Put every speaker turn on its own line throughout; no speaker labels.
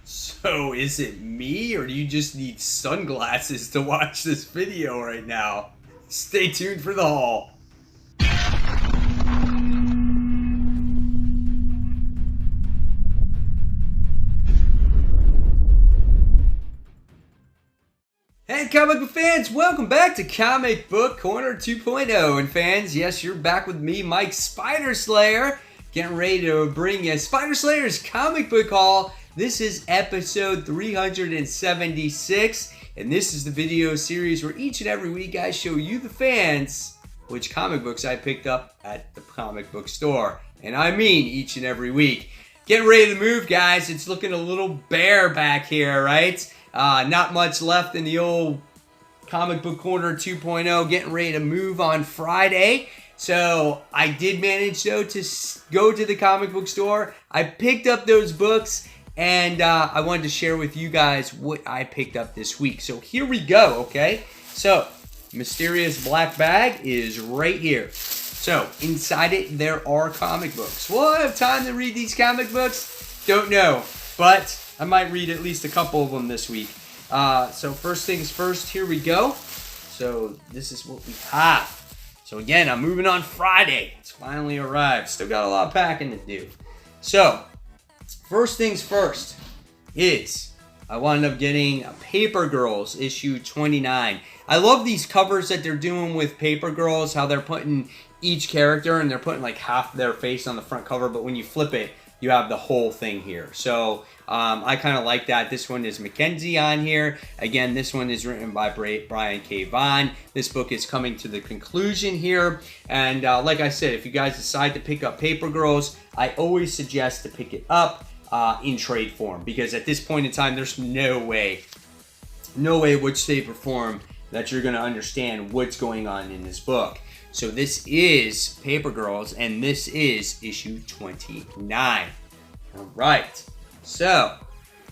So is it me, or do you just need sunglasses to watch this video right now? Stay tuned for the haul. Hey comic book fans, welcome back to Comic Book Corner 2.0. And fans, yes, you're back with me, Mike Spider Slayer, getting ready to bring you Spider Slayer's comic book haul. This is episode 376, and this is the video series where each and every week I show you, the fans, which comic books I picked up at the comic book store. And I mean each and every week. Getting ready to move, guys. It's looking a little bare back here, right? Not much left in the old Comic Book Corner 2.0. Getting ready to move on Friday. So I did manage, though, to go to the comic book store. I picked up those books, and I wanted to share with you guys what I picked up this week. So here we go, okay? So, Mysterious Black Bag is right here. So, inside it, there are comic books. Will I have time to read these comic books? Don't know, but I might read at least a couple of them this week. So first things first, here we go. So this is what we have. So again, I'm moving on Friday. It's finally arrived. Still got a lot of packing to do. So, first things first is I wound up getting Paper Girls issue 29. I love these covers that they're doing with Paper Girls, how they're putting each character and they're putting like half their face on the front cover, but when you flip it, you have the whole thing here. So I kind of like that. This one is Mackenzie on here. Again, this one is written by Brian K. Vaughan. This book is coming to the conclusion here. And like I said, if you guys decide to pick up Paper Girls, I always suggest to pick it up in trade form. Because at this point in time, there's no way which shape or form that you're going to understand what's going on in this book. So this is Paper Girls, and this is issue 29. All right. So,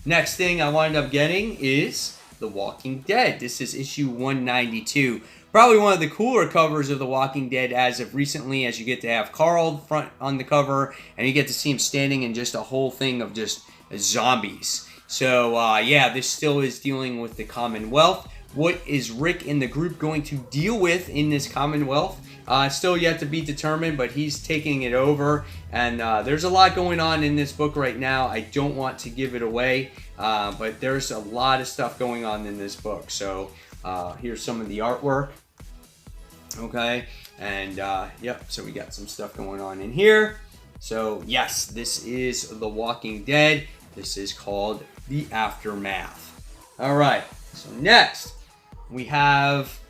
next thing I wound up getting is The Walking Dead. This is issue 192. Probably one of the cooler covers of The Walking Dead as of recently, as you get to have Carl front on the cover, and you get to see him standing in just a whole thing of just zombies. So, yeah, this still is dealing with the Commonwealth. What is Rick and the group going to deal with in this Commonwealth? Still yet to be determined, but he's taking it over. And there's a lot going on in this book right now. I don't want to give it away, but there's a lot of stuff going on in this book. So here's some of the artwork. Okay, and yep, so we got some stuff going on in here. So yes, this is The Walking Dead. This is called The Aftermath. All right, so next we have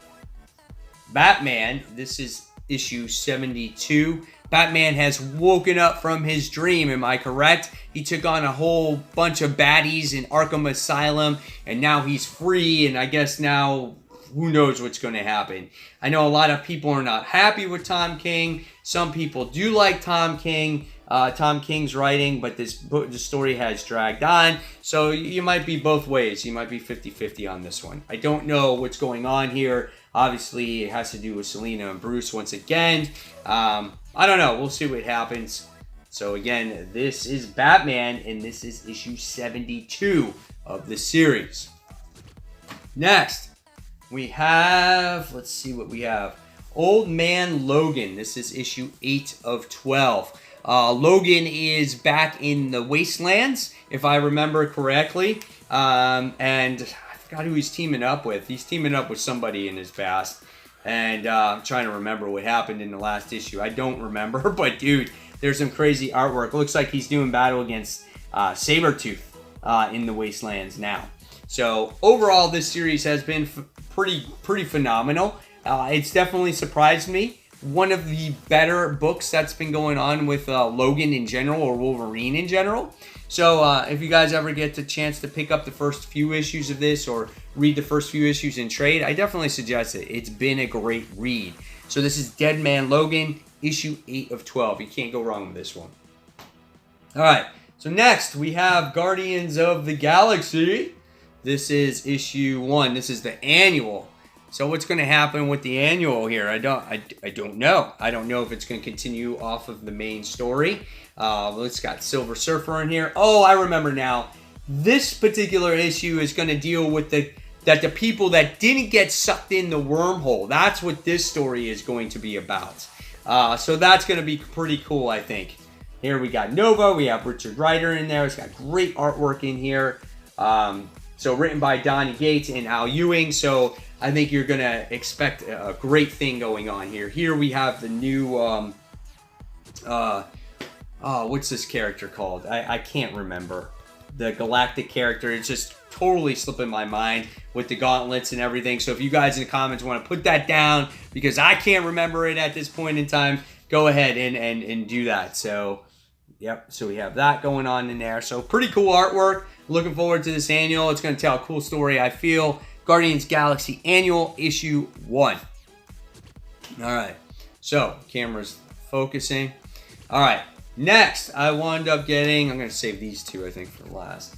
Batman. This is issue 72. Batman has woken up from his dream, am I correct? He took on a whole bunch of baddies in Arkham Asylum, and now he's free, and I guess now who knows what's going to happen. I know a lot of people are not happy with Tom King. Some people do like Tom King's writing, but the story has dragged on. So you might be both ways. You might be 50-50 on this one. I don't know what's going on here. Obviously, it has to do with Selena and Bruce once again. I don't know. We'll see what happens. So again, this is Batman, and this is issue 72 of the series. Next, we have, let's see what we have. Old Man Logan. This is issue 8 of 12. Logan is back in the Wastelands, if I remember correctly. And I forgot who he's teaming up with. He's teaming up with somebody in his past. And I'm trying to remember what happened in the last issue. I don't remember, but dude, there's some crazy artwork. Looks like he's doing battle against Sabretooth in the Wastelands now. So overall, this series has been pretty phenomenal. It's definitely surprised me. One of the better books that's been going on with Logan in general, or Wolverine in general. So if you guys ever get the chance to pick up the first few issues of this or read the first few issues in trade, I definitely suggest it. It's been a great read. So this is Dead Man Logan, issue 8 of 12. You can't go wrong with this one. All right, so next we have Guardians of the Galaxy. This is issue 1. This is the annual. So what's going to happen with the annual here? I don't know. I don't know if it's going to continue off of the main story. It's got Silver Surfer in here. Oh, I remember now. this particular issue is going to deal with the people that didn't get sucked in the wormhole. That's what this story is going to be about. So that's going to be pretty cool, I think. Here we got Nova. We have Richard Rider in there. It's got great artwork in here. So written by Donny Gates and Al Ewing. So I think you're going to expect a great thing going on here. Here we have the new... what's this character called? I can't remember. The Galactic character. It's just totally slipping my mind with the gauntlets and everything. So if you guys in the comments want to put that down, because I can't remember it at this point in time, go ahead and do that. So, yep. So we have that going on in there. So pretty cool artwork. Looking forward to this annual. It's going to tell a cool story, I feel. Guardians Galaxy Annual Issue 1. All right. So, camera's focusing. All right. Next, I wound up getting, I'm going to save these two, I think, for last.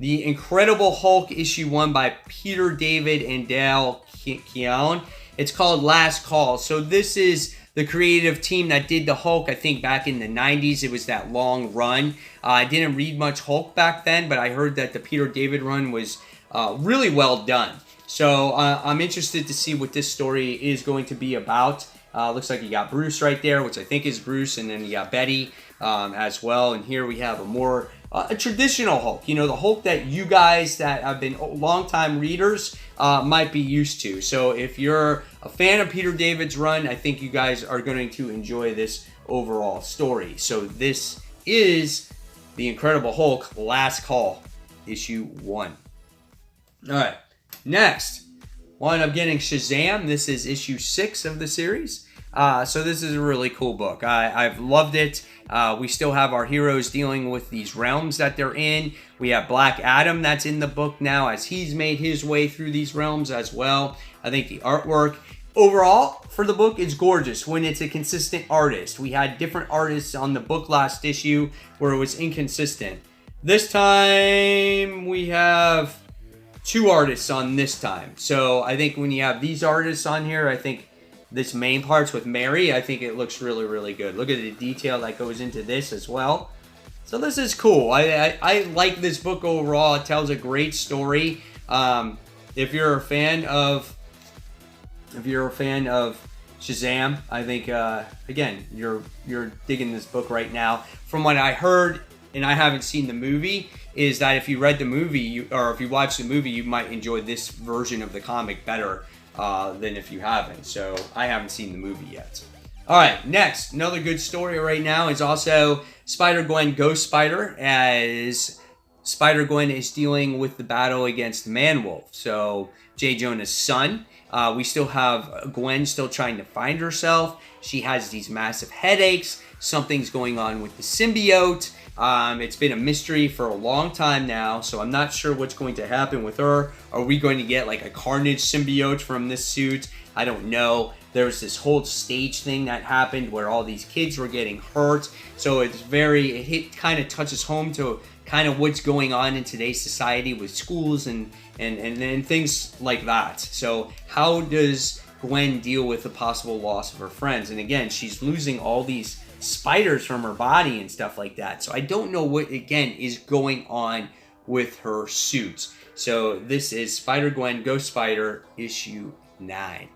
The Incredible Hulk Issue 1 by Peter David and Dale Keown. It's called Last Call. So this is the creative team that did the Hulk, I think, back in the 90s. It was that long run. I didn't read much Hulk back then, but I heard that the Peter David run was really well done. So I'm interested to see what this story is going to be about. Looks like you got Bruce right there, which I think is Bruce, and then you got Betty as well. And here we have a more a traditional Hulk, you know, the Hulk that you guys that have been longtime readers might be used to. So if you're a fan of Peter David's run, I think you guys are going to enjoy this overall story. So this is the Incredible Hulk Last Call, Issue 1. All right, next, wound up getting Shazam. This is Issue 6 of the series. So this is a really cool book. I've loved it. We still have our heroes dealing with these realms that they're in. We have Black Adam that's in the book now as he's made his way through these realms as well. I think the artwork overall for the book is gorgeous when it's a consistent artist. We had different artists on the book last issue where it was inconsistent. This time we have 2 artists on this time. So I think when you have these artists on here, I think this main part's with Mary, I think it looks really, really good. Look at the detail that goes into this as well. So this is cool. I like this book overall. It tells a great story. If you're a fan of Shazam, I think again you're digging this book right now. From what I heard, and I haven't seen the movie, is that if you read the movie or if you watch the movie, you might enjoy this version of the comic better than if you haven't. So I haven't seen the movie yet. All right, next, another good story right now is also Spider-Gwen Ghost Spider, as Spider-Gwen is dealing with the battle against Man-Wolf. So J. Jonah's son. We still have Gwen still trying to find herself. She has these massive headaches. Something's going on with the symbiote. It's been a mystery for a long time now, so I'm not sure what's going to happen with her. Are we going to get like a Carnage symbiote from this suit? I don't know. There was this whole stage thing that happened where all these kids were getting hurt. So it kind of touches home to kind of what's going on in today's society with schools and things like that. So how does Gwen deal with the possible loss of her friends? And again, she's losing all these spiders from her body and stuff like that. So I don't know what, again, is going on with her suit. So this is Spider-Gwen Ghost Spider issue 9.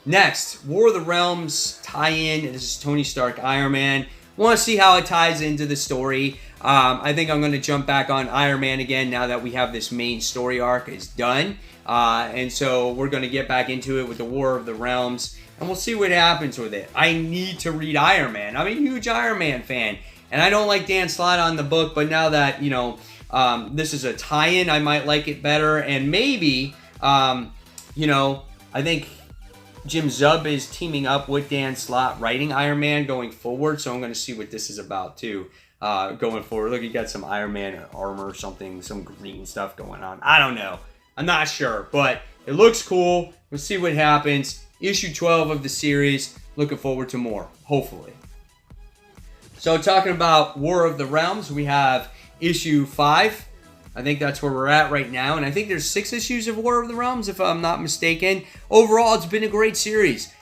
Next, War of the Realms tie-in. This is Tony Stark Iron Man. Want to see how it ties into the story. I think I'm going to jump back on Iron Man again now that we have this main story arc is done. And so we're going to get back into it with the War of the Realms. And we'll see what happens with it. I need to read Iron Man. I'm a huge Iron Man fan. And I don't like Dan Slott on the book. But now that, you know, this is a tie-in, I might like it better. And maybe, you know, I think Jim Zub is teaming up with Dan Slott writing Iron Man going forward. So I'm going to see what this is about too. Going forward. Look, you got some Iron Man armor or something. Some green stuff going on. I don't know. I'm not sure. But it looks cool. We'll see what happens. Issue 12 of the series. Looking forward to more, hopefully. So talking about War of the Realms, we have issue 5. I think that's where we're at right now. And I think there's 6 issues of War of the Realms, if I'm not mistaken. Overall, it's been a great series.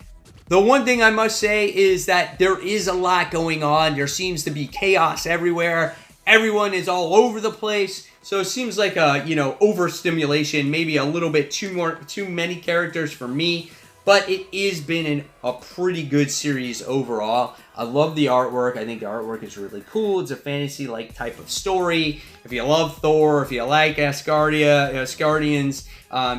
The one thing I must say is that there is a lot going on. There seems to be chaos everywhere. Everyone is all over the place. So it seems like a, overstimulation, maybe a little bit too many characters for me. But it has been a pretty good series overall. I love the artwork. I think the artwork is really cool. It's a fantasy-like type of story. If you love Thor, if you like Asgardians,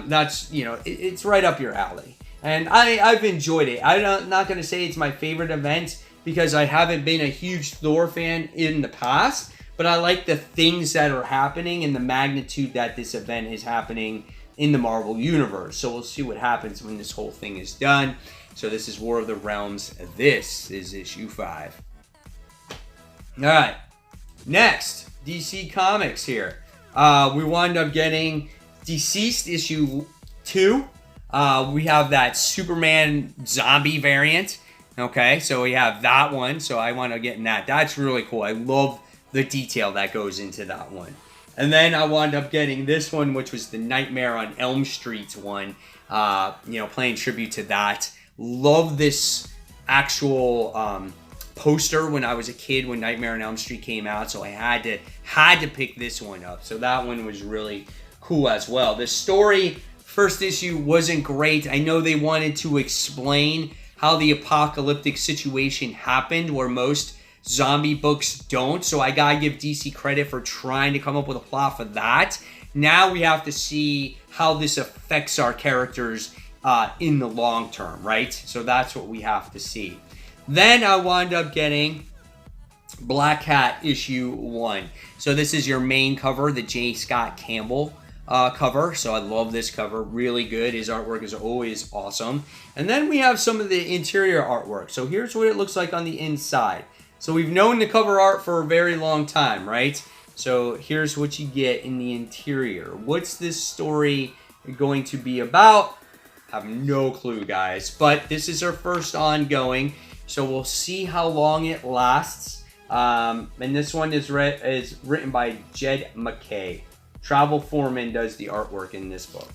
that's, it's right up your alley. And I've enjoyed it. I'm not going to say it's my favorite event because I haven't been a huge Thor fan in the past. But I like the things that are happening and the magnitude that this event is happening in the Marvel Universe. So we'll see what happens when this whole thing is done. So this is War of the Realms. This is issue 5. All right. Next, DC Comics here. We wound up getting Deceased issue 2. We have that Superman zombie variant. Okay, so we have that one. So I want to get in that. That's really cool. I love the detail that goes into that one. And then I wound up getting this one, which was the Nightmare on Elm Street one, playing tribute to that. Love this actual poster when I was a kid when Nightmare on Elm Street came out, so I had to pick this one up. So that one was really cool as well. The story, first issue, wasn't great. I know they wanted to explain how the apocalyptic situation happened, where most zombie books don't, so I gotta give DC credit for trying to come up with a plot for that. Now we have to see how this affects our characters in the long term, right? So that's what we have to see. Then I wound up getting Black Cat issue 1. So this is your main cover, the J. Scott Campbell cover. So I love this cover, really good. His artwork is always awesome. And then we have some of the interior artwork. So here's what it looks like on the inside. So we've known the cover art for a very long time, right? So here's what you get in the interior. What's this story going to be about? I have no clue, guys. But this is our first ongoing, so we'll see how long it lasts. And this one is written by Jed McKay. Travel Foreman does the artwork in this book.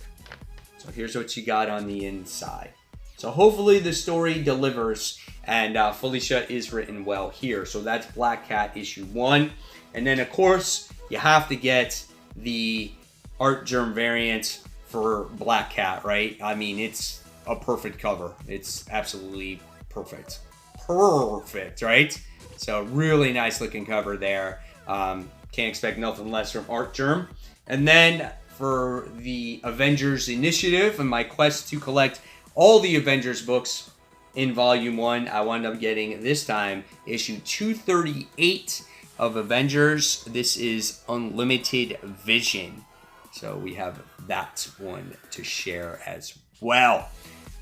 So here's what you got on the inside. So hopefully the story delivers. And Felicia is written well here. So that's Black Cat issue 1. And then, of course, you have to get the Art Germ variant for Black Cat, right? I mean, it's a perfect cover. It's absolutely perfect. Perfect, right? So really nice looking cover there. Can't expect nothing less from Art Germ. And then for the Avengers Initiative and my quest to collect all the Avengers books in Volume 1, I wound up getting, this time, issue 238 of Avengers. This is Unlimited Vision. So we have that one to share as well.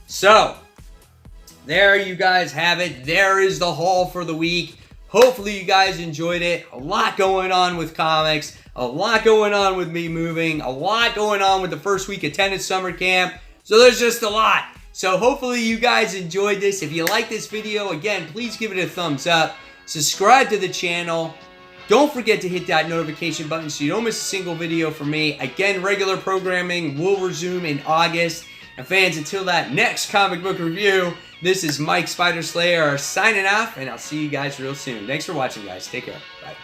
So, there you guys have it. There is the haul for the week. Hopefully you guys enjoyed it. A lot going on with comics. A lot going on with me moving. A lot going on with the first week of tennis summer camp. So there's just a lot. So hopefully you guys enjoyed this. If you like this video, again, please give it a thumbs up. Subscribe to the channel. Don't forget to hit that notification button so you don't miss a single video from me. Again, regular programming will resume in August. And fans, until that next comic book review, this is Mike Spider Slayer signing off, and I'll see you guys real soon. Thanks for watching, guys. Take care. Bye.